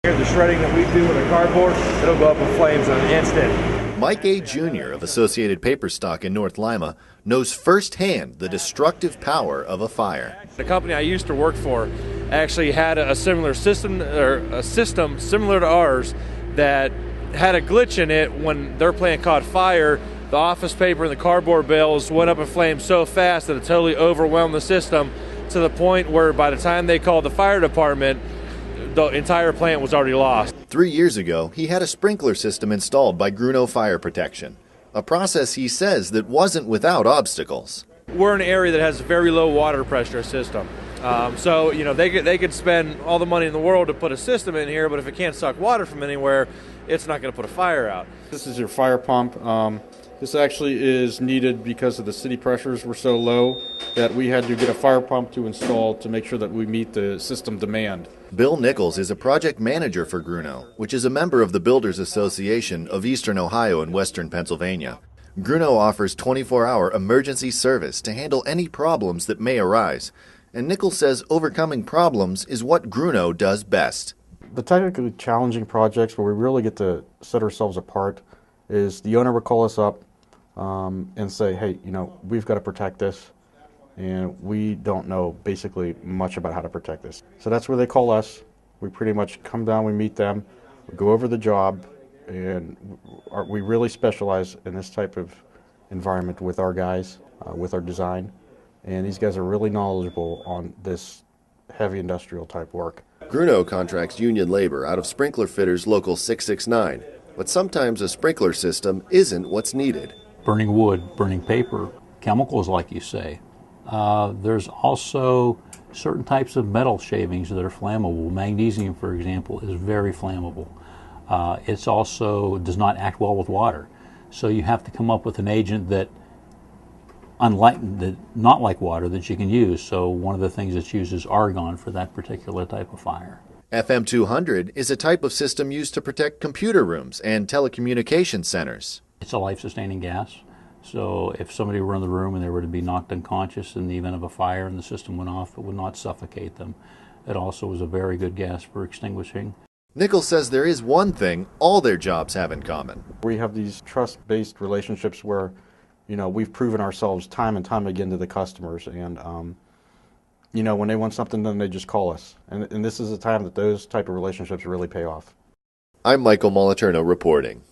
The shredding that we do with the cardboard, it'll go up in flames in an instant. Mike A. Jr. of Associated Paper Stock in North Lima knows firsthand the destructive power of a fire. The company I used to work for actually had a similar system, or a system similar to ours, that had a glitch in it. When their plant caught fire, the office paper and the cardboard bales went up in flames so fast that it totally overwhelmed the system, to the point where by the time they called the fire department, the entire plant was already lost. 3 years ago, he had a sprinkler system installed by Grunau Fire Protection, a process he says that wasn't without obstacles. We're in an area that has a very low water pressure system. So, they could spend all the money in the world to put a system in here, but if it can't suck water from anywhere, it's not going to put a fire out. This is your fire pump. This actually is needed because of the city pressures were so low that we had to get a fire pump to install to make sure that we meet the system demand. Bill Nichols is a project manager for Grunau, which is a member of the Builders Association of Eastern Ohio and Western Pennsylvania. Grunau offers 24-hour emergency service to handle any problems that may arise, and Nichols says overcoming problems is what Grunau does best. The technically challenging projects where we really get to set ourselves apart is the owner would call us up and say, hey, we've got to protect this, and we don't know basically much about how to protect this. So that's where they call us. We pretty much come down, we meet them, we go over the job, and we really specialize in this type of environment with our guys, with our design, and these guys are really knowledgeable on this heavy industrial type work. Grunau contracts union labor out of Sprinkler Fitters Local 669, but sometimes a sprinkler system isn't what's needed. Burning wood, burning paper, chemicals like you say. There's also certain types of metal shavings that are flammable. Magnesium, for example, is very flammable. It also does not act well with water. So you have to come up with an agent that, not like water, that you can use. So one of the things that's used is argon for that particular type of fire. FM 200 is a type of system used to protect computer rooms and telecommunication centers. It's a life-sustaining gas. So if somebody were in the room and they were to be knocked unconscious in the event of a fire and the system went off, it would not suffocate them. It also was a very good gas for extinguishing. Nichols says there is one thing all their jobs have in common. We have these trust-based relationships where, we've proven ourselves time and time again to the customers, and when they want something done, they just call us. And this is a time that those type of relationships really pay off. I'm Michael Moliterno reporting.